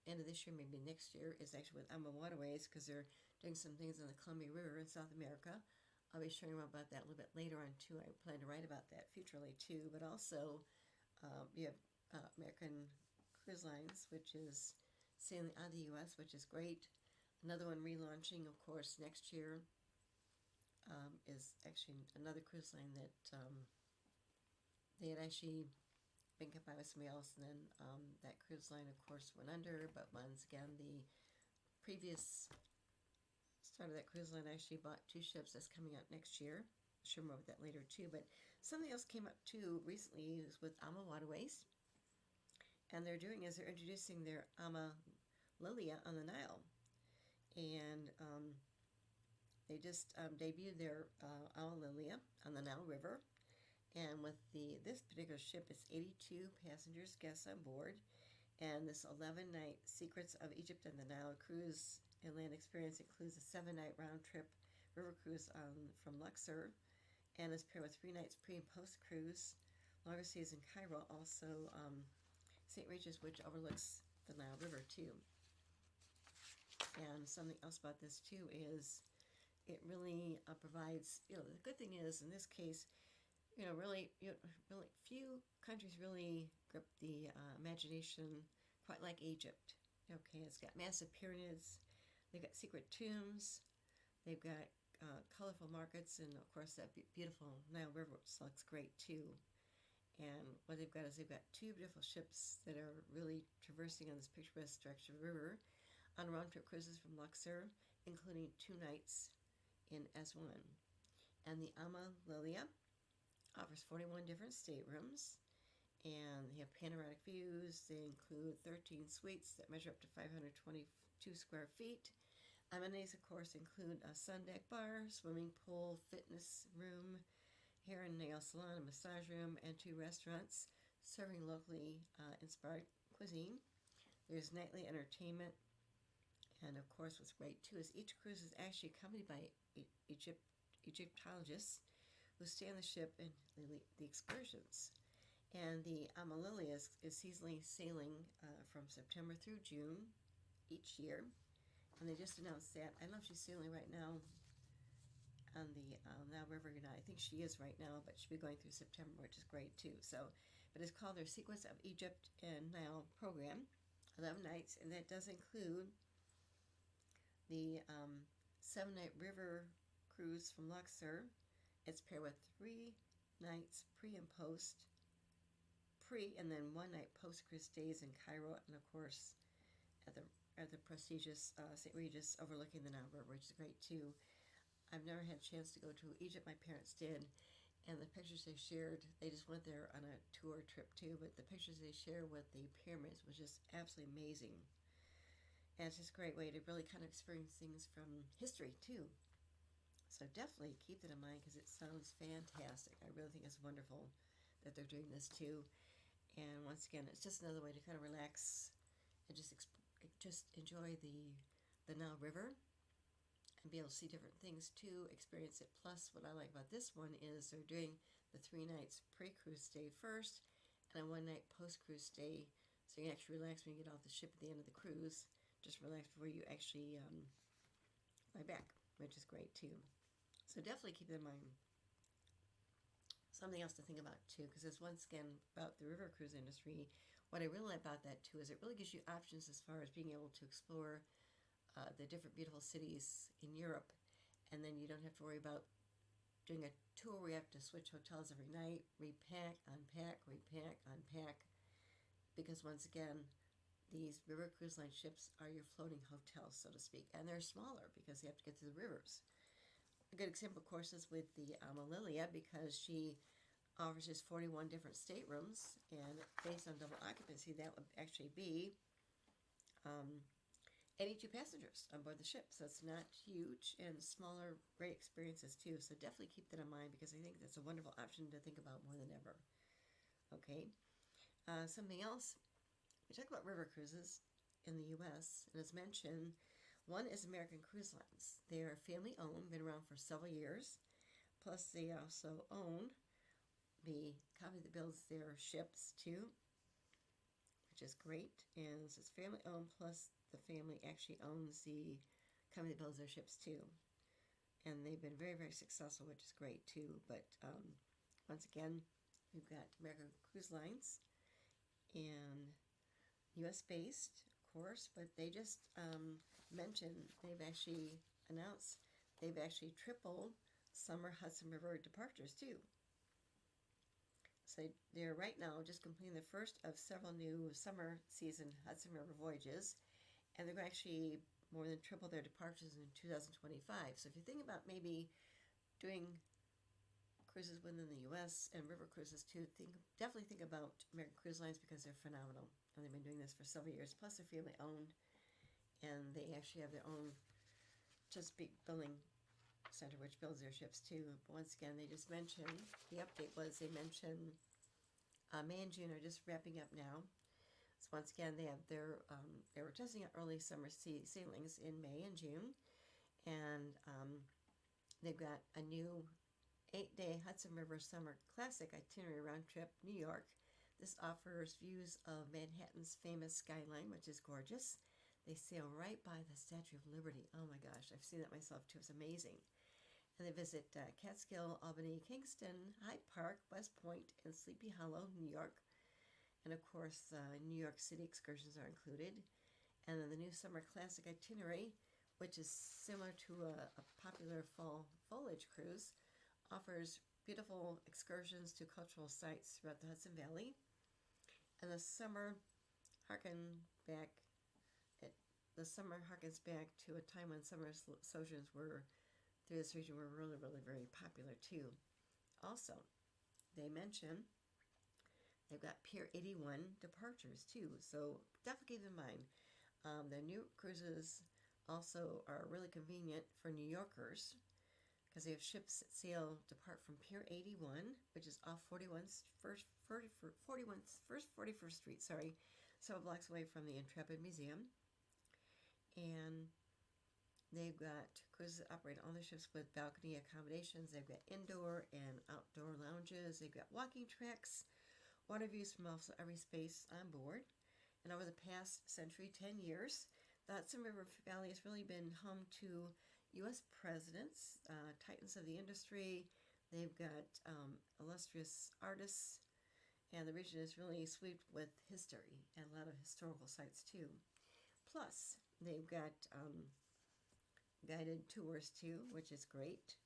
[SPEAKER 1] end of this year, maybe next year, is actually with AMA Waterways, because they're doing some things on the Columbia River in South America. I'll be sharing about that a little bit later on too. I plan to write about that futurely too. But also, you have American Cruise Lines, which is sailing out of the U.S., which is great. Another one relaunching, of course, next year is actually another cruise line that they had actually been kept by somebody else, and then that cruise line, of course, went under. But once again, the previous start of that cruise line actually bought 2 ships that's coming out next year. I'll share more about that later too. But something else came up too recently is with AMA Waterways. And they're introducing their AMA Lilia on the Nile. And they just debuted their AMA Lilia on the Nile River. And with this particular ship, it's 82 passengers, guests on board. And this 11-night Secrets of Egypt and the Nile cruise and land experience includes a 7-night round-trip river cruise from Luxor, and is paired with 3 nights pre- and post-cruise. Longer stays in Cairo, also St. Regis, which overlooks the Nile River too. And something else about this too is it really provides, the good thing is in this case, really few countries really grip the imagination quite like Egypt. Okay, it's got massive pyramids, they've got secret tombs, they've got colorful markets, and of course that beautiful Nile River, which looks great too. And what they've got is they've got 2 beautiful ships that are really traversing on this picturesque stretch of river on round-trip cruises from Luxor, including 2 nights in S1. And the AMA Lilia offers 41 different staterooms, and they have panoramic views. They include 13 suites that measure up to 522 square feet. Amenities, of course, include a sun deck bar, swimming pool, fitness room, hair and nail salon, a massage room, and 2 restaurants serving locally inspired cuisine. There's nightly entertainment, and of course, what's great too is each cruise is actually accompanied by Egyptologists who stay on the ship and the excursions. And the AMA Lilia is seasonally sailing from September through June each year. And they just announced that. I don't know if she's sailing right now on the Nile River or not. I think she is right now, but she'll be going through September, which is great too. But it's called their Secrets of Egypt and Nile program, 11 nights, and that does include the 7-night river cruise from Luxor. It's paired with 3 nights pre and post, and then 1 night post-cruise stays in Cairo, and of course at the prestigious St. Regis overlooking the Nile River, which is great too. I've never had a chance to go to Egypt. My parents did, and the pictures they shared, they just went there on a tour trip too, but the pictures they share with the pyramids was just absolutely amazing. And it's just a great way to really kind of experience things from history too. So definitely keep that in mind because it sounds fantastic. I really think it's wonderful that they're doing this too. And once again, it's just another way to kind of relax and just enjoy the Nile River and be able to see different things too, experience it. Plus, what I like about this one is they're doing the 3 nights pre-cruise stay first and a 1-night post-cruise stay, so you can actually relax when you get off the ship at the end of the cruise. Just relax before you actually fly back, which is great too. So definitely keep that in mind. Something else to think about too, because it's once again about the river cruise industry. What I really like about that too is it really gives you options as far as being able to explore the different beautiful cities in Europe, and then you don't have to worry about doing a tour where you have to switch hotels every night, repack, unpack, repack, unpack. because once again, these river cruise line ships are your floating hotels, so to speak, and they're smaller because you have to get through the rivers. A good example, of course, is with the Lilia, because she offers just 41 different staterooms, and based on double occupancy, that would actually be 82 passengers on board the ship. So it's not huge, and smaller, great experiences too. So definitely keep that in mind, because I think that's a wonderful option to think about more than ever. Okay, something else. We talk about river cruises in the U.S., and as mentioned, one is American Cruise Lines. They are family owned, been around for several years. Plus, they also own the company that builds their ships too, which is great. And so it's family owned, plus the family actually owns the company that builds their ships too. And they've been very, very successful, which is great too. But once again, we've got American Cruise Lines, and U.S. based, of course, but they just mentioned, they've actually announced they've actually tripled summer Hudson River departures too. So they're right now just completing the first of several new summer season Hudson River voyages, and they're going to actually more than triple their departures in 2025. So if you think about maybe doing cruises within the U.S. and river cruises too, definitely think about American Cruise Lines, because they're phenomenal, and they've been doing this for several years. Plus, they're family owned, and they actually have their own Chesapeake building center, which builds their ships too. But once again, they just mentioned, the update was they mentioned May and June are just wrapping up now. So once again, they have they were testing out early summer sailings in May and June, and they've got a new 8-day Hudson River Summer Classic itinerary round trip New York. This offers views of Manhattan's famous skyline, which is gorgeous. They sail right by the Statue of Liberty. Oh my gosh, I've seen that myself too. It's amazing. And they visit Catskill, Albany, Kingston, Hyde Park, West Point, and Sleepy Hollow, New York. And of course, New York City excursions are included. And then the new Summer Classic itinerary, which is similar to a popular fall foliage cruise, offers beautiful excursions to cultural sites throughout the Hudson Valley. And the summer harkens back to a time when summer sojourns were through this region were really, really very popular too. Also, they mention they've got Pier 81 departures too, so definitely keep in mind. The new cruises also are really convenient for New Yorkers, because they have ships that depart from Pier 81, which is off 41st Street, several blocks away from the Intrepid Museum. And they've got cruises that operate on the ships with balcony accommodations. They've got indoor and outdoor lounges. They've got walking tracks, water views from almost every space on board. And over the past century, 10 years, the Hudson River Valley has really been home to U.S. presidents, titans of the industry. They've got illustrious artists, and the region is really swept with history and a lot of historical sites too. Plus, they've got guided tours too, which is great,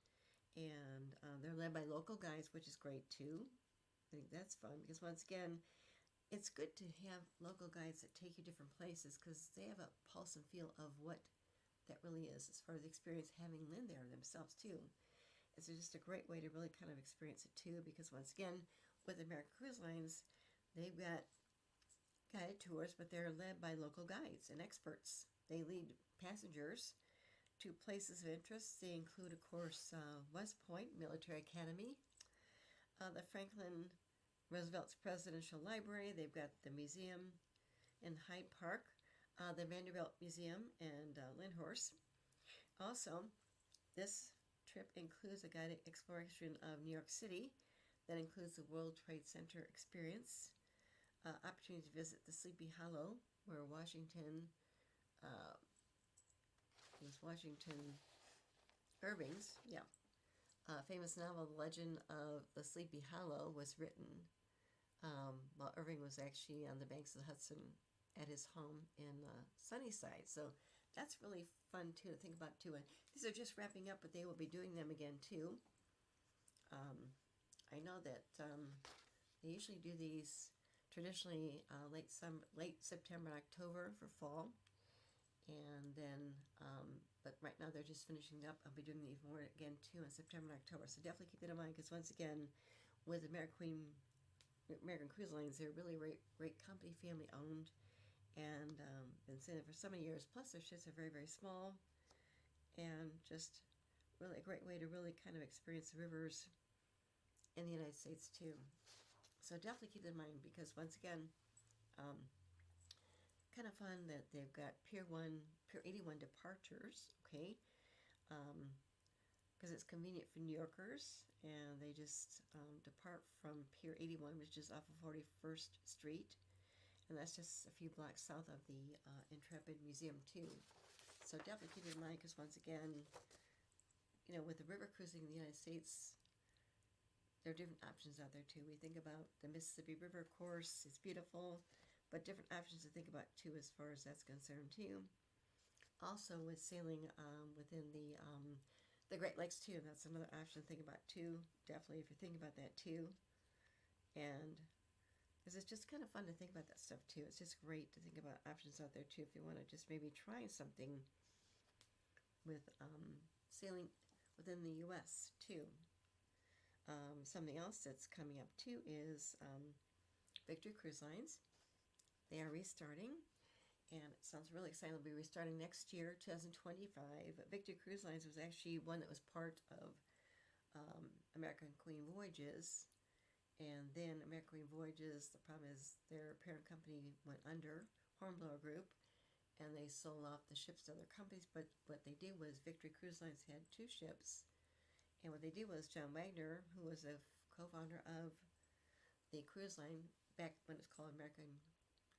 [SPEAKER 1] and they're led by local guides, which is great too. I think that's fun, because once again, it's good to have local guides that take you different places, because they have a pulse and feel of what that really is, as far as experience having lived there themselves too. It's just a great way to really kind of experience it too, because once again, with American Cruise Lines, they've got guided tours, but they're led by local guides and experts. They lead passengers to places of interest. They include, of course, West Point Military Academy, the Franklin Roosevelt's Presidential Library. They've got the museum in Hyde Park, the Vanderbilt Museum, and Lyndhurst. Also, this trip includes a guided exploration of New York City that includes the World Trade Center experience, opportunity to visit the Sleepy Hollow, where Washington Irving's, famous novel, The Legend of the Sleepy Hollow, was written while Irving was actually on the banks of the Hudson at his home in Sunnyside. So that's really fun too to think about too. And these are just wrapping up, but they will be doing them again too. I know that they usually do these traditionally late September and October for fall. And then, but right now they're just finishing up. I'll be doing even more again too in September and October. So definitely keep that in mind, because once again, with American Cruise Lines, they're really great company, family owned, and been saying it for so many years. Plus, their ships are very, very small, and just really a great way to really kind of experience the rivers in the United States too. So definitely keep that in mind, because once again, kind of fun that they've got Pier 81 departures, okay? Because it's convenient for New Yorkers, and they just depart from Pier 81, which is off of 41st Street, and that's just a few blocks south of the Intrepid Museum too. So definitely keep it in mind, because once again, with the river cruising in the United States, there are different options out there too. We think about the Mississippi River, of course, it's beautiful, but different options to think about too as far as that's concerned too. Also with sailing within the Great Lakes too, that's another option to think about too. Definitely if you're thinking about that too. And because it's just kind of fun to think about that stuff too. It's just great to think about options out there too if you want to just maybe try something with sailing within the US too. Something else that's coming up too is Victory Cruise Lines. They are restarting, and it sounds really exciting. They'll be restarting next year, 2025. Victory Cruise Lines was actually one that was part of American Queen Voyages, and then American Queen Voyages, the problem is their parent company went under, Hornblower Group, and they sold off the ships to other companies. But what they did was Victory Cruise Lines had 2 ships, and what they did was John Wagner, who was a co-founder of the cruise line back when it's called American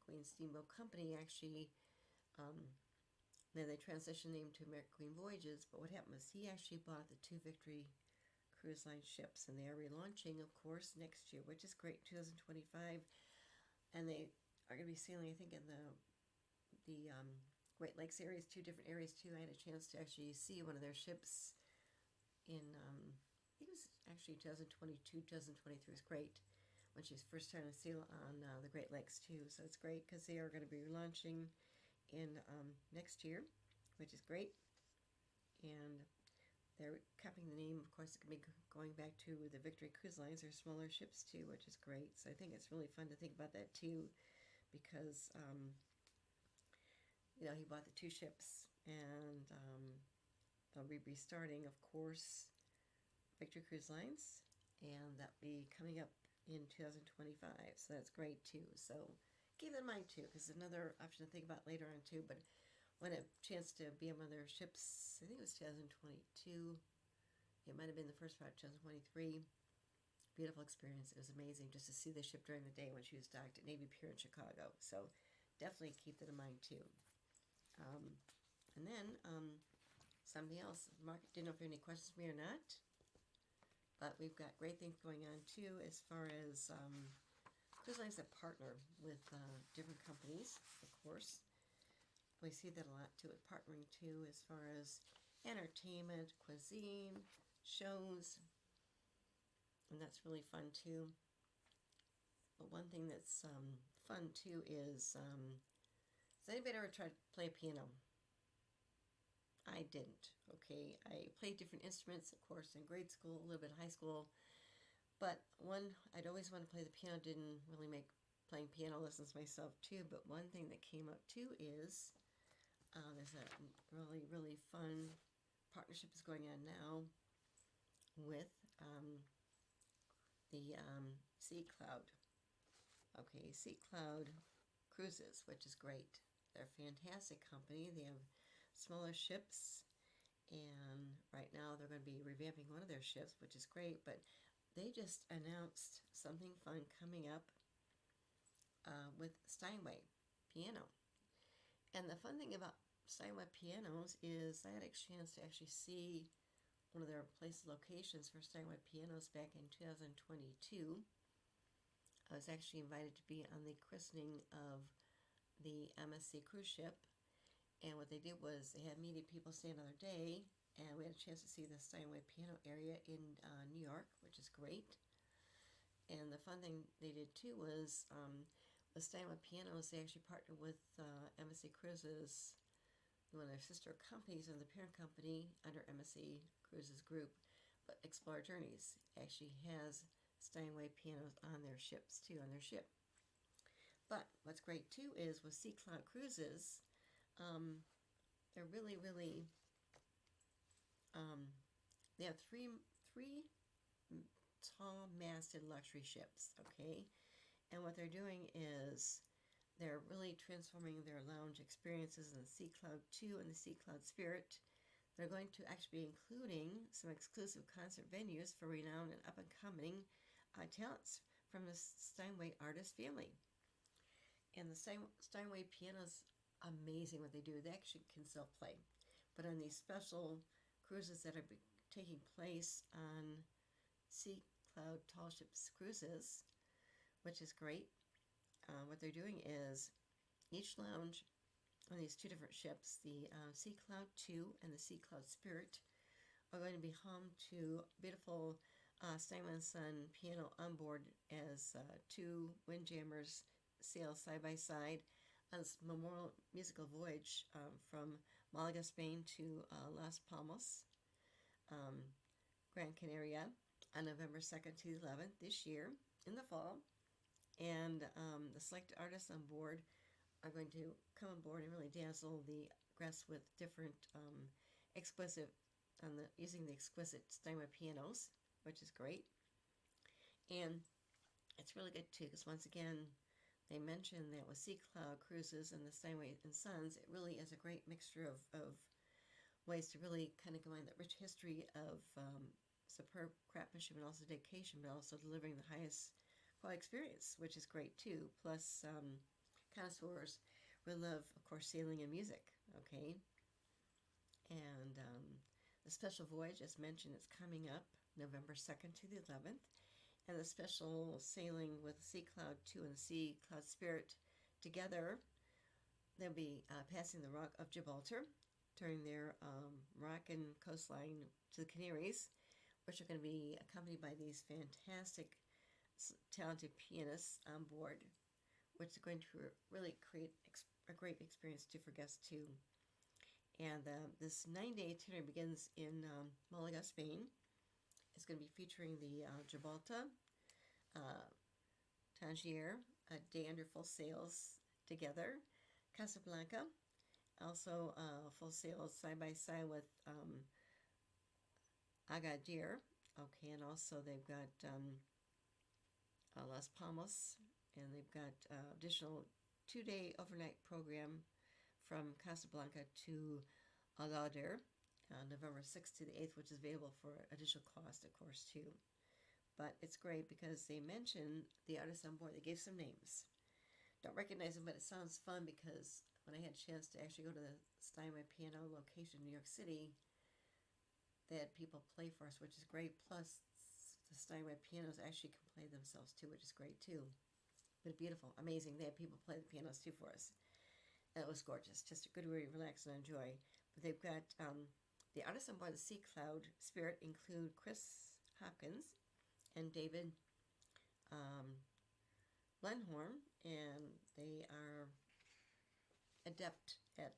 [SPEAKER 1] Queen Steamboat Company, actually, then they transitioned the name to American Queen Voyages. But what happened was he actually bought the 2 Victory Cruise Line ships, and they are relaunching, of course, next year, which is great, 2025. And they are going to be sailing, I think, in the Great Lakes areas, 2 different areas too. I had a chance to actually see one of their ships in, I think it was actually 2022, 2023. It was great when she was first trying to sail on the Great Lakes too. So it's great because they are going to be launching in next year, which is great. And they're copying the name. Of course, it's going to be going back to the Victory Cruise Lines. They're smaller ships too, which is great. So I think it's really fun to think about that too, because he bought the 2 ships, and they'll be restarting, of course, Victory Cruise Lines, and that'll be coming up in 2025. So that's great too. So keep that in mind too, because another option to think about later on too. But when I had a chance to be on one of their ships, I think it was 2022. It might have been the first part, 2023. Beautiful experience. It was amazing just to see the ship during the day when she was docked at Navy Pier in Chicago. So definitely keep that in mind too. And then something else. Mark, didn't know if you have any questions for me or not. But we've got great things going on too as far as cruise lines that partner with different companies, of course. We see that a lot too with partnering too as far as entertainment, cuisine, shows, and that's really fun too. But one thing that's fun too is, has anybody ever tried to play piano? I didn't, okay? I played different instruments, of course, in grade school, a little bit in high school, but I'd always wanted to play the piano. Didn't really make playing piano lessons myself too, but one thing that came up too is there's a really, really fun partnership is going on now with the Sea Cloud. Okay, Sea Cloud Cruises, which is great. They're a fantastic company. They have smaller ships, and right now they're going to be revamping one of their ships, which is great. But they just announced something fun coming up with Steinway piano. And the fun thing about Steinway pianos is I had a chance to actually see one of their locations for Steinway pianos back in 2022. I was actually invited to be on the christening of the MSC cruise ship. And what they did was they had meeting people stay another day, and we had a chance to see the Steinway piano area in New York, which is great. And the fun thing they did too was the Steinway Pianos, they actually partnered with MSC Cruises, one of their sister companies and the parent company under MSC Cruises Group, but Explorer Journeys actually has Steinway pianos on their ships too, on their ship. But what's great too is with Sea Cloud Cruises, they're really, they have three tall masted luxury ships, okay? And what they're doing is they're really transforming their lounge experiences in the Sea Cloud 2 and the Sea Cloud Spirit. They're going to actually be including some exclusive concert venues for renowned and up-and-coming talents from the Steinway artist family. And the Steinway piano's amazing what they do. They actually can self-play. But on these special cruises that are taking place on Sea Cloud Tall Ships cruises, which is great, what they're doing is each lounge on these two different ships, the Sea Cloud 2 and the Sea Cloud Spirit, are going to be home to beautiful Steinway & Son piano on board as two windjammers sail side by side on this memorial musical voyage from Malaga, Spain to Las Palmas, Gran Canaria, on November 2nd to 11th this year in the fall. And the selected artists on board are going to come on board and really dazzle the guests with different using the exquisite Steinway pianos, which is great. And it's really good too, because once again, they mentioned that with Sea Cloud Cruises and the Steinway & Sons, it really is a great mixture of ways to really kind of combine that rich history of superb craftsmanship and also dedication, but also delivering the highest quality experience, which is great too. Plus, connoisseurs will love, of course, sailing and music, okay? And the special voyage, as mentioned, is coming up November 2nd to the 11th. And the special sailing with Sea Cloud 2 and the Sea Cloud Spirit together, they'll be passing the Rock of Gibraltar during their Moroccan coastline to the Canaries, which are going to be accompanied by these fantastic, talented pianists on board, which are going to really create a great experience too for guests too. And this 9-day itinerary begins in Malaga, Spain. It's going to be featuring the Gibraltar, Tangier, a day under full sails together, Casablanca, also full sails side by side with Agadir, okay, and also they've got Las Palmas, and they've got additional 2-day overnight program from Casablanca to Agadir, November 6th to the 8th, which is available for additional cost, of course, too. But it's great because they mentioned the artists on board. They gave some names. Don't recognize them, but it sounds fun because when I had a chance to actually go to the Steinway Piano location in New York City, they had people play for us, which is great. Plus, the Steinway pianos actually can play themselves too, which is great too. But beautiful, amazing. They had people play the pianos too for us. And it was gorgeous. Just a good way to relax and enjoy. But they've got the artists on board the Sea Cloud Spirit include Chris Hopkins and David Blenhorn, and they are adept at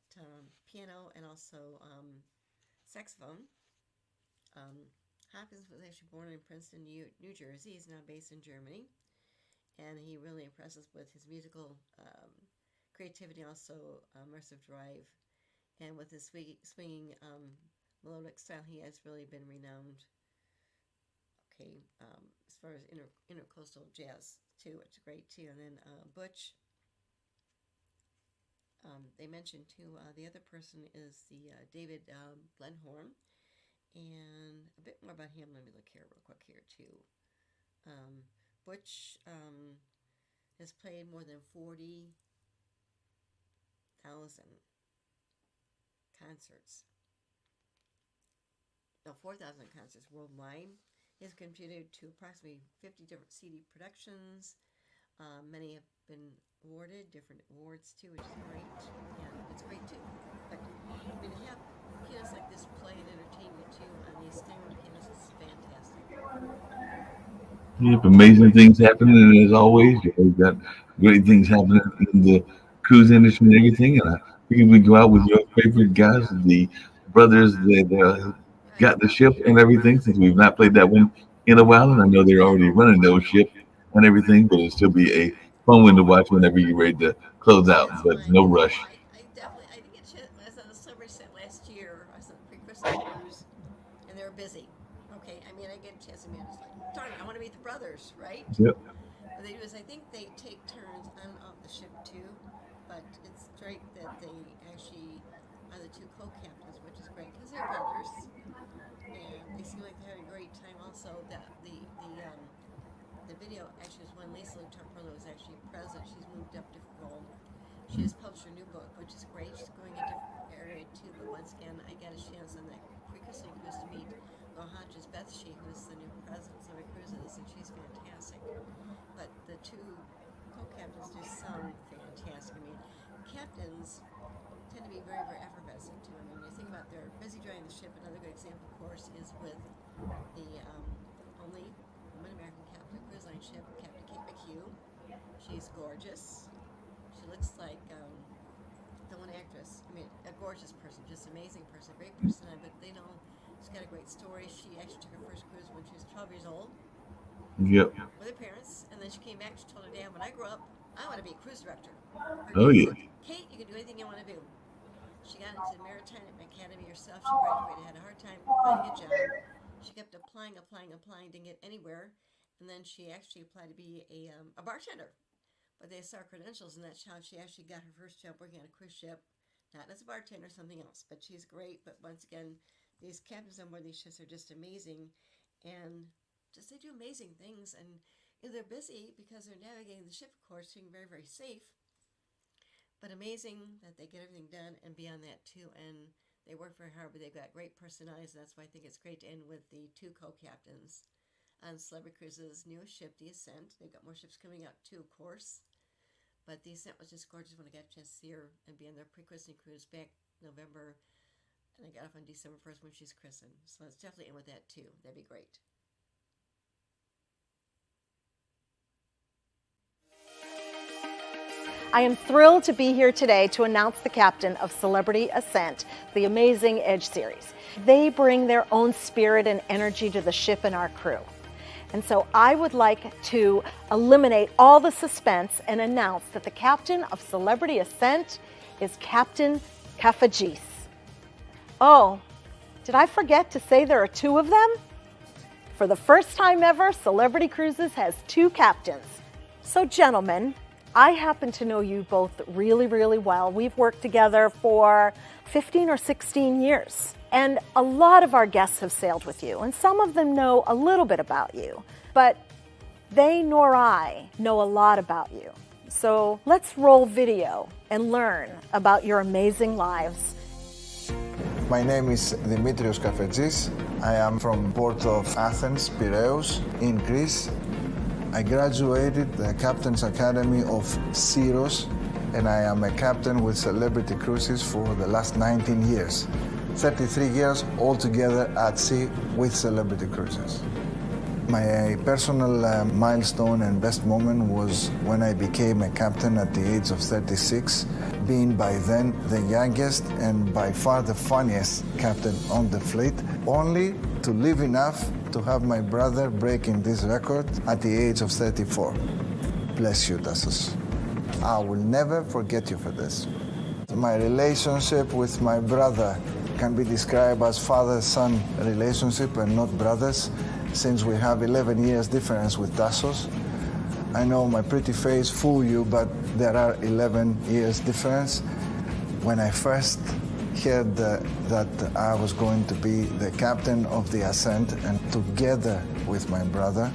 [SPEAKER 1] piano and also saxophone. Hopkins was actually born in Princeton, New Jersey. He's now based in Germany, and he really impresses with his musical creativity, also immersive drive, and with his swinging melodic style, he has really been renowned. Okay, as far as intercoastal jazz too, which is great too. And then Butch. They mentioned too. The other person is the David Blenhorn, and a bit more about him. Let me look here real quick here too. Butch has played more than 40,000 concerts. No, 4,000 concerts worldwide. He has contributed to approximately 50 different CD productions. Many have been awarded different awards too, which is great, and it's great too. But I mean, to have pianists like this play and entertain you too on these Steinway pianos is fantastic.
[SPEAKER 2] Yep, amazing things happening, and as always, we've got great things happening in the cruise industry and everything. And I figured we go out with your favorite guys, the brothers that
[SPEAKER 1] Right.
[SPEAKER 2] got the ship and everything, since we've not played that one in a while. And I know they're already running those ships and everything, but it'll still be a fun one to watch whenever you're ready to close out,
[SPEAKER 1] That's
[SPEAKER 2] but
[SPEAKER 1] fine.
[SPEAKER 2] no rush.
[SPEAKER 1] I definitely I didn't get a chance. I was on the celebrity set last year. I was on the pre-Christmas cruise, and they were busy. Okay, I mean I get a chance to meet. It's like, darn it, I want to meet the brothers, right?
[SPEAKER 2] Yep.
[SPEAKER 1] What they do is I think they take turns on and off the ship too, but it's great that they actually are the two co-captains, which is great because they're brothers, and they seem like they're having a great time. Also, the video actually is when Lisa Luthor was actually present. She's moved up different role. She has published her new book, which is great. She's going a different area too. But once again, I got a chance on that pre-Christmas cruise to meet Lohanges Beth Shee, who's the new president of Celebrity Cruises, and she's fantastic. But the two co-captains just sound fantastic. I mean, captains tend to be very, very effervescent too. I mean, when you think about they're busy driving the ship. Another good example, of course, is with the only woman American captain of cruise line ship, Captain Kate McHugh. She's gorgeous. She looks like the one actress. I mean, a gorgeous person, just amazing person, great personality. But they know she's got a great story. She actually took her first cruise when she was 12 years old
[SPEAKER 2] Yep.
[SPEAKER 1] with her parents, and then she came back. She told her dad, "When I grow up, I want to be a cruise director." Her
[SPEAKER 2] Oh
[SPEAKER 1] dad
[SPEAKER 2] yeah.
[SPEAKER 1] said, "Kate, you can do anything you want to do." She got into the Maritime Academy herself. She graduated, had a hard time finding a job. She kept applying, didn't get anywhere. And then she actually applied to be a bartender. But they saw her credentials, and that's how she actually got her first job working on a cruise ship. Not as a bartender, something else. But she's great. But once again, these captains on board these ships are just amazing. And just they do amazing things. And they're busy because they're navigating the ship, of course, being very, very safe. But amazing that they get everything done and beyond that too. And they work very hard, but they've got great personalities. And that's why I think it's great to end with the two co-captains on Celebrity Cruises' newest ship, the Ascent. They've got more ships coming out too, of course. But the Ascent was just gorgeous when I got a chance to see her and be on their pre-christening cruise back November. And I got off on December 1st when she's christened. So let's definitely end with that too. That'd be great.
[SPEAKER 3] I am thrilled to be here today to announce the captain of Celebrity Ascent, the Amazing Edge series. They bring their own spirit and energy to the ship and our crew. And so I would like to eliminate all the suspense and announce that the captain of Celebrity Ascent is Captain Kafajis. Oh, did I forget to say there are two of them? For the first time ever, Celebrity Cruises has two captains. So gentlemen, I happen to know you both really, really well. We've worked together for 15 or 16 years. And a lot of our guests have sailed with you, and some of them know a little bit about you. But they nor I know a lot about you. So let's roll video and learn about your amazing lives.
[SPEAKER 4] My name is Dimitrios Kafetsis. I am from port of Athens, Piraeus, in Greece. I graduated the Captain's Academy of Syros, and I am a captain with Celebrity Cruises for the last 19 years. 33 years altogether at sea with Celebrity Cruises. My personal milestone and best moment was when I became a captain at the age of 36, being by then the youngest and by far the funniest captain on the fleet, only to live enough to have my brother breaking this record at the age of 34. Bless you, Tassos. I will never forget you for this. My relationship with my brother can be described as father-son relationship and not brothers, since we have 11 years difference with Tassos. I know my pretty face fool you, but there are 11 years difference. When I first heard that I was going to be the captain of the Ascent, and together with my brother,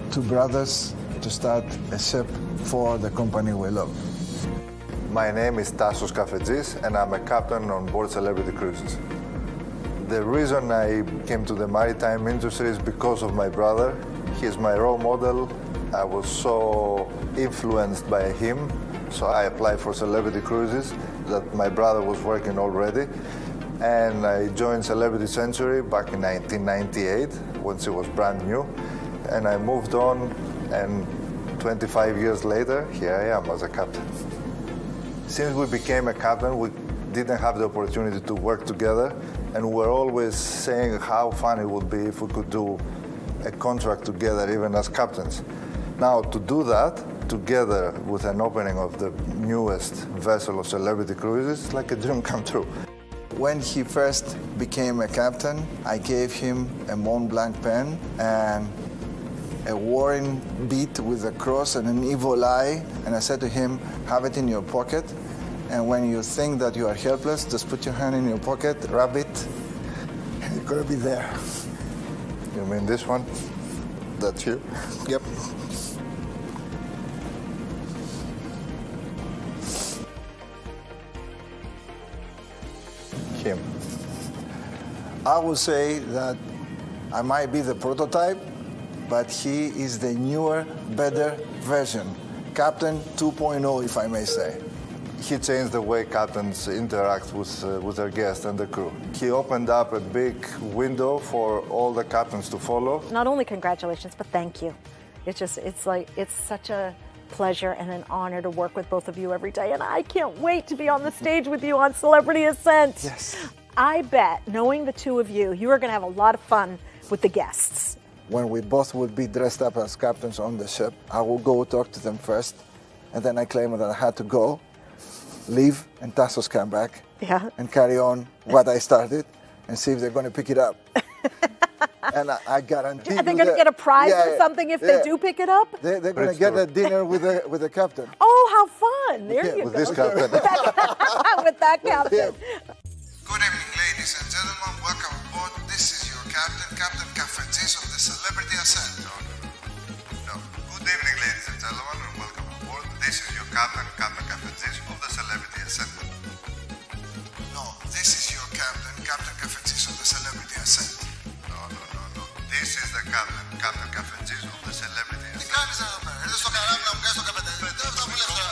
[SPEAKER 4] two brothers, to start a ship for the company we love.
[SPEAKER 5] My name is Tassos Kafetsis, and I'm a captain on board Celebrity Cruises. The reason I came to the maritime industry is because of my brother. He's my role model. I was so influenced by him, so I applied for Celebrity Cruises that my brother was working already. And I joined Celebrity Century back in 1998 when she was brand new. And I moved on, and 25 years later, here I am as a captain. Since we became a captain, we didn't have the opportunity to work together, and we're always saying how fun it would be if we could do a contract together, even as captains. Now, to do that together with an opening of the newest vessel of Celebrity Cruises, it's like a dream come true.
[SPEAKER 4] When he first became a captain, I gave him a Mont Blanc pen and a Warren bead with a cross and an evil eye, and I said to him, have it in your pocket, and when you think that you are helpless, just put your hand in your pocket, rub it, and you're gonna be there.
[SPEAKER 5] You mean this one? That's you?
[SPEAKER 4] Yep.
[SPEAKER 5] Him.
[SPEAKER 4] I would say that I might be the prototype, but he is the newer, better version. Captain 2.0, if I may say.
[SPEAKER 5] He changed the way captains interact with their guests and the crew. He opened up a big window for all the captains to follow.
[SPEAKER 3] Not only congratulations, but thank you. It's such a pleasure and an honor to work with both of you every day, and I can't wait to be on the stage with you on Celebrity Ascent.
[SPEAKER 4] Yes.
[SPEAKER 3] I bet, knowing the two of you, you are going to have a lot of fun with the guests.
[SPEAKER 4] When we both would be dressed up as captains on the ship, I will go talk to them first, and then I claim that I had to go, leave, and Tassos come back, and carry on what I started, and see if they're going to pick it up. And I guarantee
[SPEAKER 3] Are they going to get a prize or something if they do pick it up?
[SPEAKER 4] They're going to get a dinner with the captain.
[SPEAKER 3] Oh, how fun! There you
[SPEAKER 5] With
[SPEAKER 3] go.
[SPEAKER 5] this captain.
[SPEAKER 3] With that captain.
[SPEAKER 4] Good evening, ladies and gentlemen. Welcome aboard. This is your captain, Captain Kafetsis of the Celebrity Ascent.
[SPEAKER 5] No. Good evening, ladies and gentlemen, and welcome aboard. This is your captain, Captain Kafetsis of the Celebrity Ascent.
[SPEAKER 4] No, this is your captain, Captain Kafetsis of the Celebrity Ascent.
[SPEAKER 5] No. This is the captain, Captain Kafetsis of the Celebrity Ascent.
[SPEAKER 4] Τι κάνεις εδώ πέρα, ήρθες στο καράβι να μου κάνεις το καπεταλίδι. Αυτό μου λες τώρα,